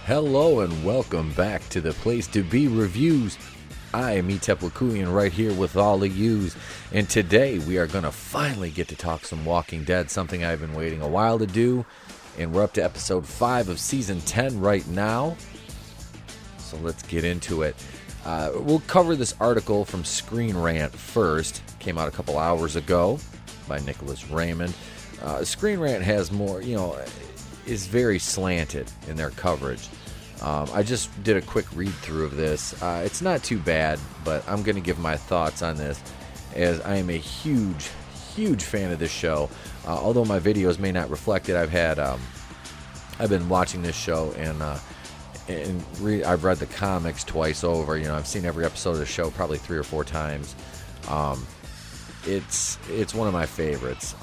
Hello and welcome back to the place to be reviews. I am Etepwakuian right here with all of yous, and today we are going to finally get to talk some Walking Dead, something I've been waiting a while to do, and we're up to episode 5 of season 10 right now, so let's get into it. We'll cover this article from Screen Rant first. Came out a couple hours ago by Nicholas Raymond. Screen Rant has more, is very slanted in their coverage. I just did a quick read through of this. It's not too bad, but I'm going to give my thoughts on this as I am a huge fan of this show. Although my videos may not reflect it, I've been watching this show and I've read the comics twice over. I've seen every episode of the show probably 3 or 4 times. It's one of my favorites,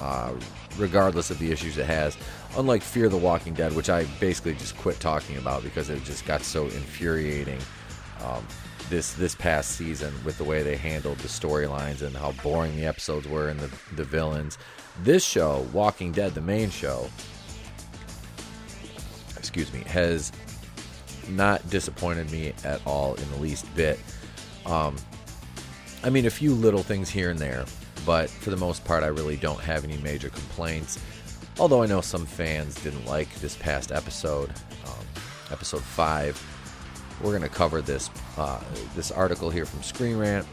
regardless of the issues it has. Unlike Fear the Walking Dead, which I basically just quit talking about because it just got so infuriating this past season with the way they handled the storylines and how boring the episodes were and the villains. This show, Walking Dead, the main show, has not disappointed me at all in the least bit. A few little things here and there, but for the most part I really don't have any major complaints. Although I know some fans didn't like this past episode, episode 5. We're going to cover this article here from Screen Rant.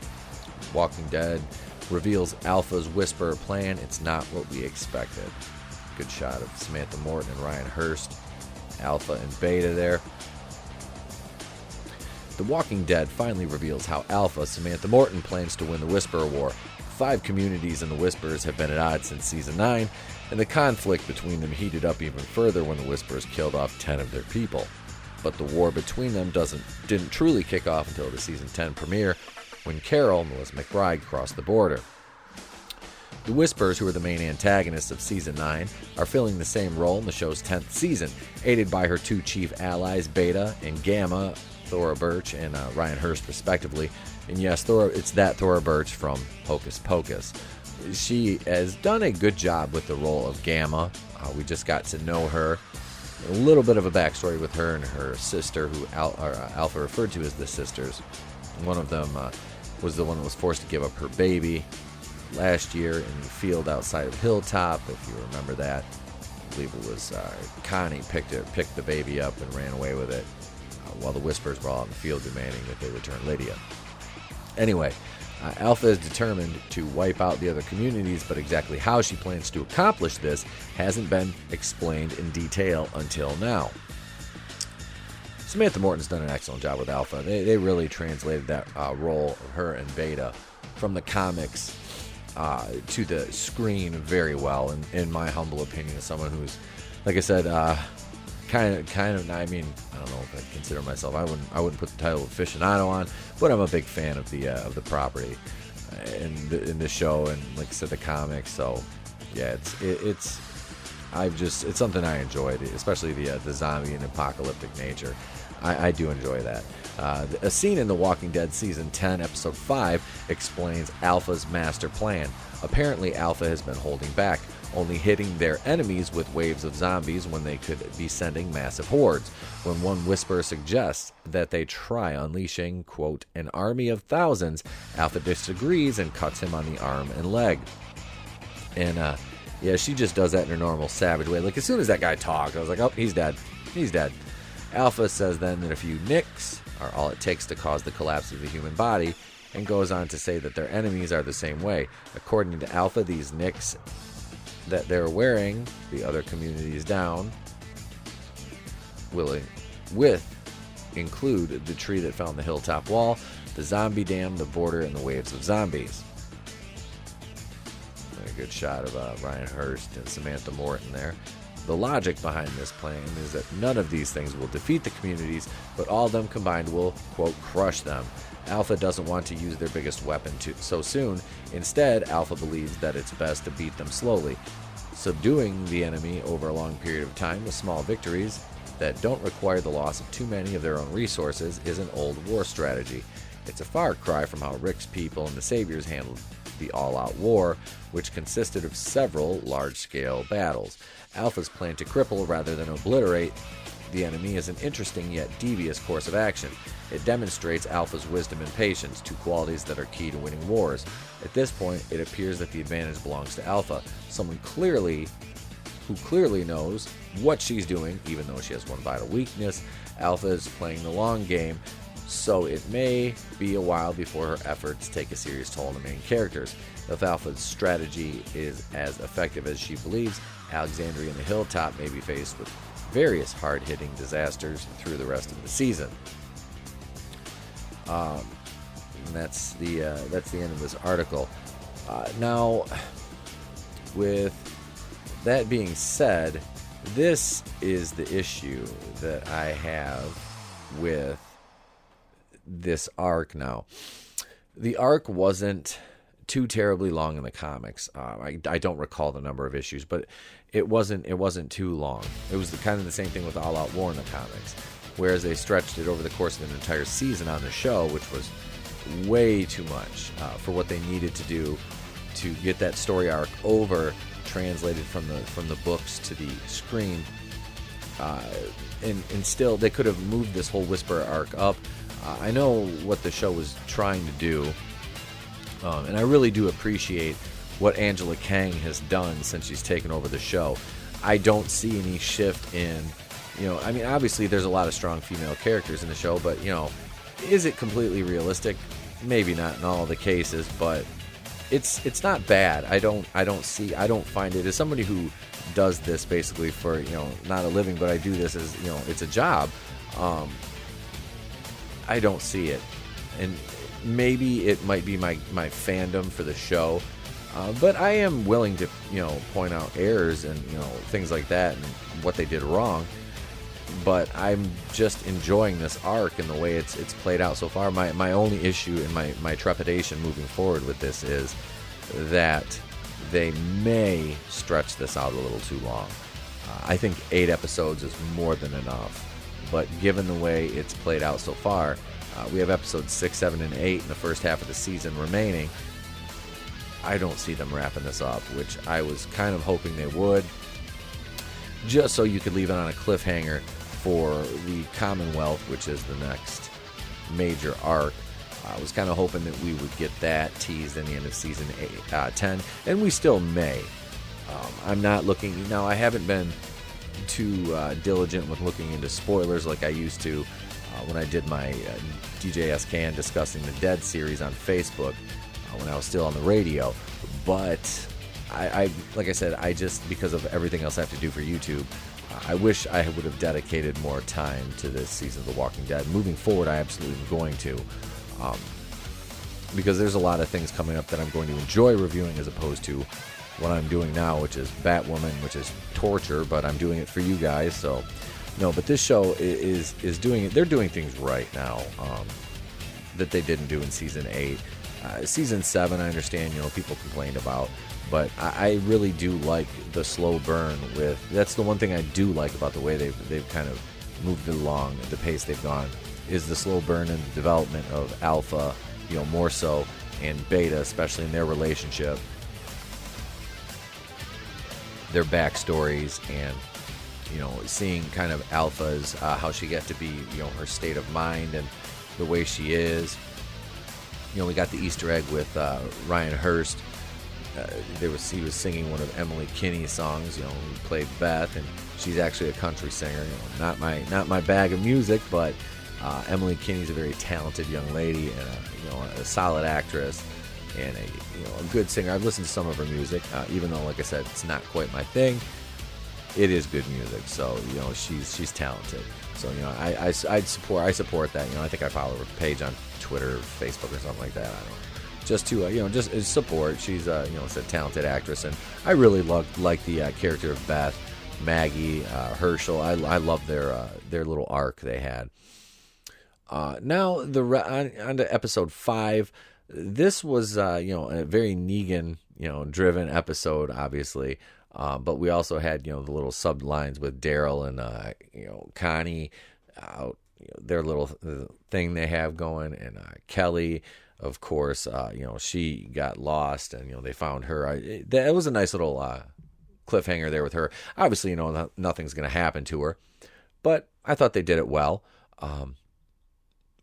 Walking Dead reveals Alpha's Whisper plan. It's not what we expected. Good shot of Samantha Morton and Ryan Hurst, Alpha and Beta there. The Walking Dead finally reveals how Alpha, Samantha Morton, plans to win the Whisperer War. 5 communities in the Whisperers have been at odds since Season 9, and the conflict between them heated up even further when the Whisperers killed off 10 of their people. But the war between them didn't truly kick off until the Season 10 premiere, when Carol, Melissa McBride, crossed the border. The Whisperers, who are the main antagonists of Season 9, are filling the same role in the show's 10th season, aided by her 2 chief allies, Beta and Gamma, Thora Birch and Ryan Hurst, respectively. And yes, it's that Thora Birch from Hocus Pocus. She has done a good job with the role of Gamma. We just got to know her. A little bit of a backstory with her and her sister, who Alpha referred to as the sisters. One of them was the one that was forced to give up her baby last year in the field outside of Hilltop, if you remember that. I believe it was Connie picked the baby up and ran away with it, while the Whisperers were all in the field demanding that they return Lydia. Anyway, Alpha is determined to wipe out the other communities, but exactly how she plans to accomplish this hasn't been explained in detail until now. Samantha Morton's done an excellent job with Alpha. They really translated that role of her and Beta from the comics to the screen very well, in my humble opinion, as someone who's, like I said, kind of. I don't know if I'd consider myself. I wouldn't put the title of aficionado on, but I'm a big fan of the property in the show, and like I said, the comics. So yeah, it's something I enjoyed, especially the zombie and apocalyptic nature. I do enjoy that. A scene in The Walking Dead Season 10, Episode 5, explains Alpha's master plan. Apparently, Alpha has been holding back, only hitting their enemies with waves of zombies when they could be sending massive hordes. When one Whisperer suggests that they try unleashing, quote, an army of thousands, Alpha disagrees and cuts him on the arm and leg. And, she just does that in her normal savage way. Like, as soon as that guy talked, I was like, oh, he's dead. He's dead. Alpha says then that a few nicks are all it takes to cause the collapse of the human body, and goes on to say that their enemies are the same way. According to Alpha, these nicks that they're wearing the other communities down will include the tree that fell on the hilltop wall, the zombie dam, the border, and the waves of zombies. A good shot of Ryan Hurst and Samantha Morton there. The logic behind this plan is that none of these things will defeat the communities, but all of them combined will, quote, crush them. Alpha doesn't want to use their biggest weapon so soon. Instead, Alpha believes that it's best to beat them slowly, subduing the enemy over a long period of time with small victories that don't require the loss of too many of their own resources is an old war strategy. It's a far cry from how Rick's people and the Saviors handled the all-out war, which consisted of several large-scale battles. Alpha's plan to cripple rather than obliterate the enemy is an interesting yet devious course of action. It demonstrates Alpha's wisdom and patience, two qualities that are key to winning wars. At this point, it appears that the advantage belongs to Alpha, someone who clearly knows what she's doing, even though she has one vital weakness. Alpha is playing the long game, so it may be a while before her efforts take a serious toll on the main characters. If Alpha's strategy is as effective as she believes, Alexandria and the Hilltop may be faced with various hard-hitting disasters through the rest of the season. And that's the end of this article. Now, with that being said, this is the issue that I have with this arc now. The arc wasn't too terribly long in the comics. I don't recall the number of issues, but it wasn't too long. It was kind of the same thing with All Out War in the comics, whereas they stretched it over the course of an entire season on the show, which was way too much for what they needed to do to get that story arc over, translated from the books to the screen. And still, they could have moved this whole Whisperer arc up. I know what the show was trying to do, and I really do appreciate what Angela Kang has done since she's taken over the show. I don't see any shift in, I mean, obviously there's a lot of strong female characters in the show, but, is it completely realistic? Maybe not in all the cases, but it's not bad. I don't find it, as somebody who does this basically for, not a living, but I do this as, it's a job. I don't see it. And maybe it might be my fandom for the show, but I am willing to, point out errors and, things like that and what they did wrong. But I'm just enjoying this arc and the way it's played out so far. My only issue and my trepidation moving forward with this is that they may stretch this out a little too long. I think 8 episodes is more than enough. But given the way it's played out so far, we have episodes 6, 7, and 8 in the first half of the season remaining. I don't see them wrapping this up, which I was kind of hoping they would, just so you could leave it on a cliffhanger for the Commonwealth, which is the next major arc. I was kind of hoping that we would get that teased in the end of season 10, and we still may. I'm not looking, now I haven't been too diligent with looking into spoilers like I used to when I did my DJSCan discussing the Dead series on Facebook when I was still on the radio, but I like I said, I just, because of everything else I have to do for YouTube, I wish I would have dedicated more time to this season of The Walking Dead. Moving forward, I absolutely am going to, because there's a lot of things coming up that I'm going to enjoy reviewing as opposed to what I'm doing now, which is Batwoman, which is torture, but I'm doing it for you guys. So no, but this show is doing it. They're doing things right now that they didn't do in season 8. Season 7, I understand, people complained about, but I really do like the slow burn with, that's the one thing I do like about the way they've kind of moved it along at the pace they've gone, is the slow burn and the development of Alpha, more so, and Beta, especially in their relationship, their backstories, and seeing kind of Alpha's how she got to be, her state of mind and the way she is. We got the Easter egg with Ryan Hurst. He was singing one of Emily Kinney's songs. Who played Beth, and she's actually a country singer. Not my bag of music, but Emily Kinney's a very talented young lady and a solid actress and a good singer. I've listened to some of her music, even though, like I said, it's not quite my thing. It is good music, so she's talented. So I support that. I think I follow her page on Twitter, Facebook, or something like that. I don't know. Just to just support. She's a talented actress, and I really like the character of Beth, Maggie, Herschel. I love their little arc they had. Now on to episode 5. This was a very Negan driven episode, obviously. But we also had, the little sublines with Daryl and, Connie, their little thing they have going, and Kelly, of course, she got lost, and, they found her. That was a nice little cliffhanger there with her. Obviously, nothing's going to happen to her, but I thought they did it well.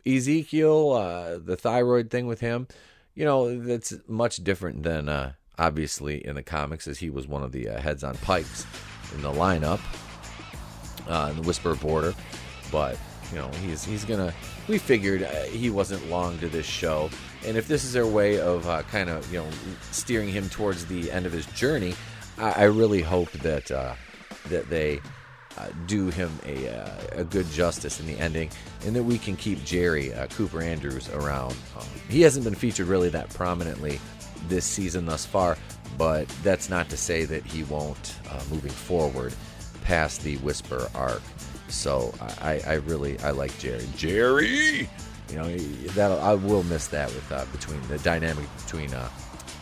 Ezekiel, the thyroid thing with him, that's much different than obviously in the comics, as he was one of the heads on pikes in the lineup in the Whisper border. But he's gonna. We figured he wasn't long to this show, and if this is their way of kind of steering him towards the end of his journey, I really hope that they do him a good justice in the ending, and that we can keep Jerry Cooper Andrews around. He hasn't been featured really that prominently this season thus far, but that's not to say that he won't moving forward past the Whisper arc. So I like Jerry. I will miss that with between the dynamic between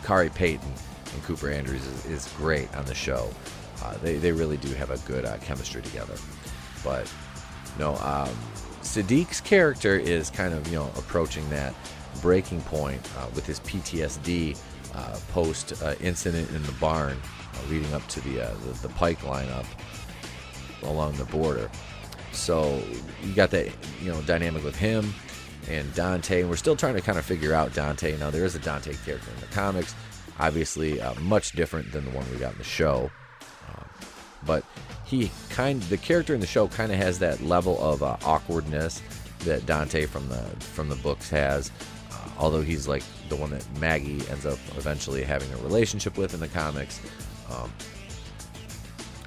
Kari Payton and Cooper Andrews is great on the show. They really do have a good chemistry together. But Sadiq's character is kind of approaching that breaking point with his PTSD post incident in the barn leading up to the pike lineup along the border. So you got that dynamic with him and Dante, and we're still trying to kind of figure out Dante. Now there is a Dante character in the comics, obviously much different than the one we got in the show, but the character in the show kind of has that level of awkwardness that Dante from the books has, although he's like the one that Maggie ends up eventually having a relationship with in the comics.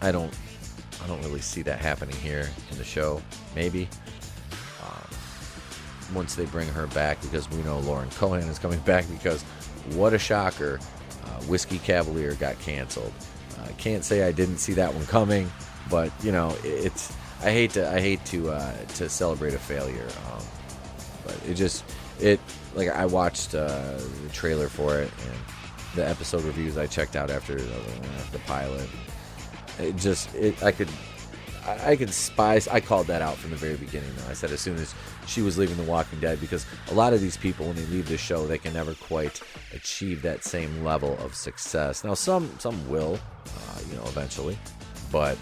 I don't really see that happening here in the show. Maybe once they bring her back, because we know Lauren Cohan is coming back, because what a shocker, Whiskey Cavalier got canceled. I can't say I didn't see that one coming, but it's I hate to celebrate a failure, but I watched the trailer for it and the episode reviews I checked out after the pilot. I could spy. I called that out from the very beginning, though. I said as soon as she was leaving The Walking Dead, because a lot of these people, when they leave the show, they can never quite achieve that same level of success. Now, some will, eventually, but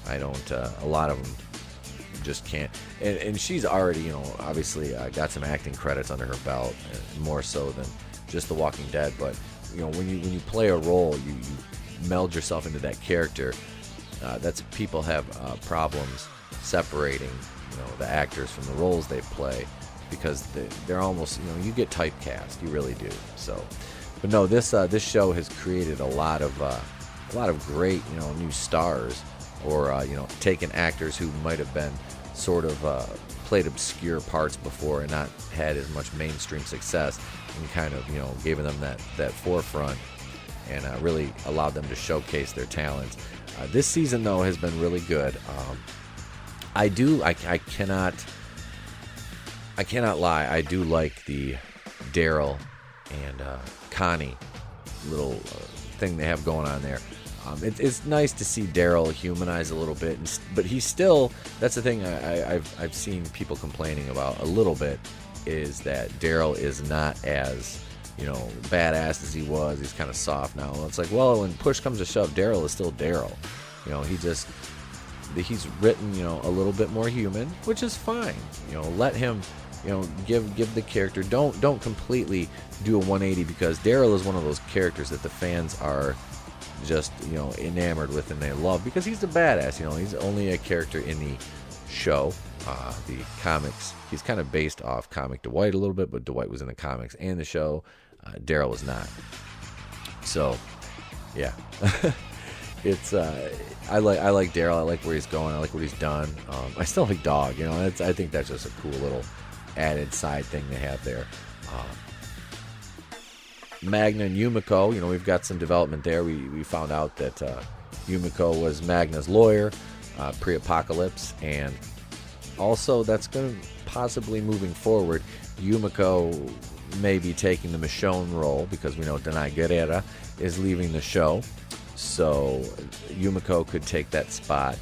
I don't. A lot of them just can't. And she's already, obviously got some acting credits under her belt, more so than just The Walking Dead. But when you play a role, you meld yourself into that character. People have problems separating the actors from the roles they play, because they're almost you get typecast, you really do. So, but no, this show has created a lot of great new stars, or taken actors who might have been sort of played obscure parts before and not had as much mainstream success, and kind of given them that forefront, and really allowed them to showcase their talents. This season, though, has been really good. I cannot lie. I do like the Daryl and Connie little thing they have going on there. It's nice to see Daryl humanize a little bit, but he's still. That's the thing I've seen people complaining about a little bit, is that Daryl is not as badass as he was. He's kind of soft now. It's like, well, when push comes to shove, Daryl is still Daryl. He's written, a little bit more human, which is fine. Let him, give the character. Don't completely do a 180, because Daryl is one of those characters that the fans are just, enamored with and they love, because he's the badass. He's only a character in the show. The comics, he's kind of based off comic Dwight a little bit, but Dwight was in the comics and the show. Daryl was not. So, yeah, it's I like Daryl. I like where he's going. I like what he's done. I still like Dog. I think that's just a cool little added side thing they have there. Magna and Yumiko, we've got some development there. We found out that Yumiko was Magna's lawyer pre-apocalypse, and also that's going to possibly moving forward, Yumiko may be taking the Michonne role, because we know Danai Gurira is leaving the show. So Yumiko could take that spot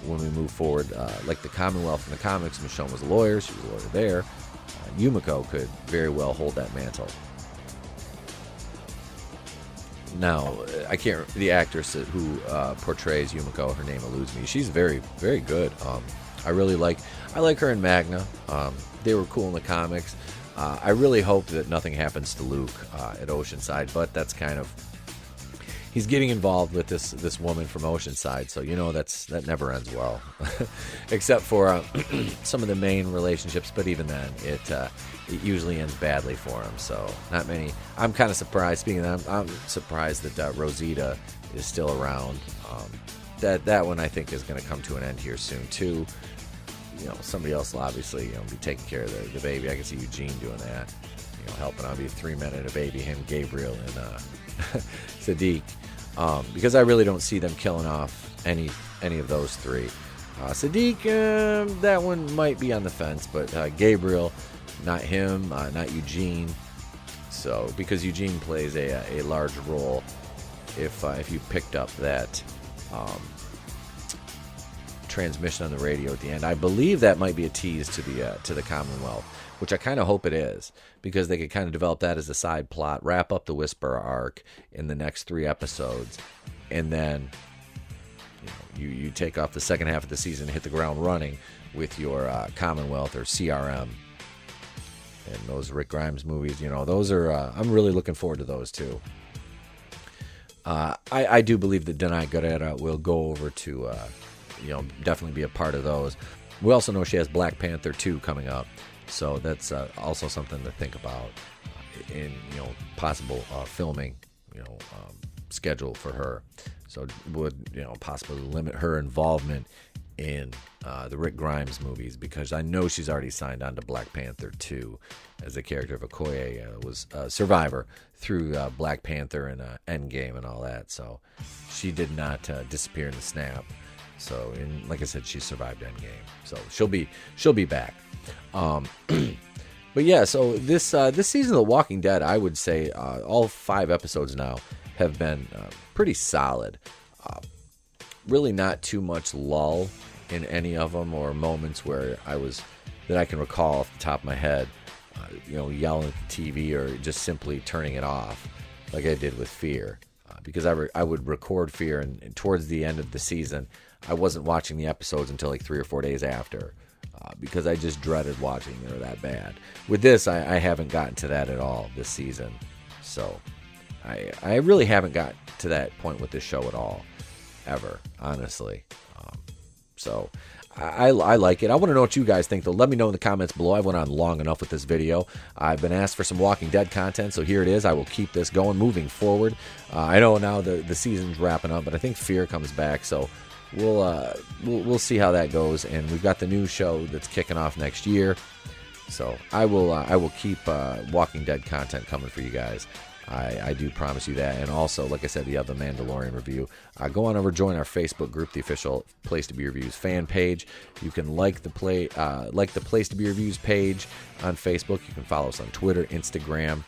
when we move forward. Like the Commonwealth in the comics, Michonne was a lawyer. She was a lawyer there. Yumiko could very well hold that mantle. Now, I can't. The actress who portrays Yumiko, her name eludes me. She's very, very good. I like her and Magna. They were cool in the comics. I really hope that nothing happens to Luke at Oceanside, but that's kind of, he's getting involved with this woman from Oceanside, so that never ends well, except for some of the main relationships. But even then, it usually ends badly for him. So not many. I'm kind of surprised. Speaking of that, I'm surprised that Rosita is still around. That one I think is going to come to an end here soon too. Somebody else will obviously be taking care of the baby. I can see Eugene doing that. Helping out, be 3 men and a baby, him, Gabriel, and Sadiq. Because I really don't see them killing off any of those three. Sadiq, that one might be on the fence, but Gabriel, not him, not Eugene. So because Eugene plays a large role, if you picked up that transmission on the radio at the end, I believe that might be a tease to the Commonwealth, which I kind of hope it is, because they could kind of develop that as a side plot, wrap up the Whisperer arc in the next 3 episodes, and then you take off the second half of the season and hit the ground running with your Commonwealth or CRM. And those Rick Grimes movies, those are, I'm really looking forward to those too. I do believe that Denai Guerrera will go over to, definitely be a part of those. We also know she has Black Panther 2 coming up, so that's also something to think about in possible filming schedule for her. So would possibly limit her involvement in the Rick Grimes movies, because I know she's already signed on to Black Panther 2 as the character of Okoye was a survivor through Black Panther and Endgame and all that. So she did not disappear in the snap. So, like I said, she survived Endgame, so she'll be back. But yeah, so this season of The Walking Dead, I would say all 5 episodes now have been pretty solid. Really, not too much lull in any of them, or moments where that I can recall off the top of my head, yelling at the TV or just simply turning it off, like I did with Fear, because I would record Fear, and towards the end of the season, I wasn't watching the episodes until like 3 or 4 days after, because I just dreaded watching them. They're that bad. With this, I haven't gotten to that at all this season. So I really haven't got to that point with this show at all, ever, honestly. So I like it. I want to know what you guys think, though. Let me know in the comments below. I went on long enough with this video. I've been asked for some Walking Dead content, so here it is. I will keep this going, moving forward. I know now the season's wrapping up, but I think Fear comes back, so we'll see how that goes. And we've got the new show that's kicking off next year, so I will keep Walking Dead content coming for you guys. I do promise you that. And also, like I said, the other Mandalorian review. Go on over, join our Facebook group, the official Place to Be Reviews fan page. You can like the Place to Be Reviews page on Facebook. You can follow us on Twitter, Instagram.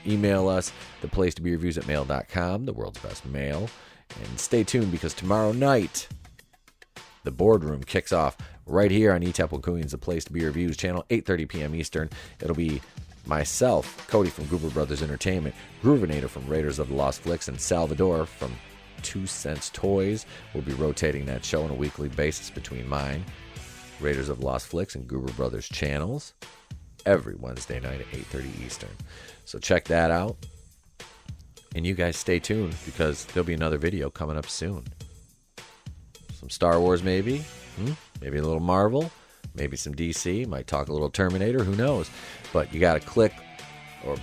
Email us, theplacetobereviews@mail.com, the world's best mail. And stay tuned, because tomorrow night, the boardroom kicks off right here on ETAP Wakuin's The Place to Be Reviews channel, 8:30 p.m. Eastern. It'll be myself, Cody from Goober Brothers Entertainment, Groovinator from Raiders of the Lost Flicks, and Salvador from 2 Cents Toys. We'll be rotating that show on a weekly basis between mine, Raiders of the Lost Flicks, and Goober Brothers channels every Wednesday night at 8:30 Eastern. So check that out. And you guys stay tuned, because there'll be another video coming up soon. Some Star Wars maybe, maybe a little Marvel, maybe some DC, might talk a little Terminator, who knows. But you got to click or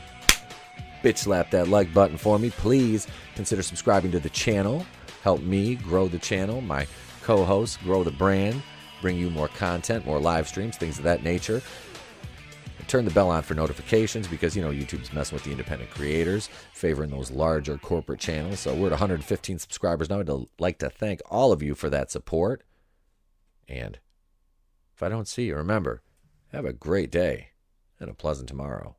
bitch slap that like button for me. Please consider subscribing to the channel. Help me grow the channel, my co-hosts grow the brand, bring you more content, more live streams, things of that nature. Turn the bell on for notifications, because YouTube's messing with the independent creators, favoring those larger corporate channels. So we're at 115 subscribers now. I'd like to thank all of you for that support. And if I don't see you, remember, have a great day and a pleasant tomorrow.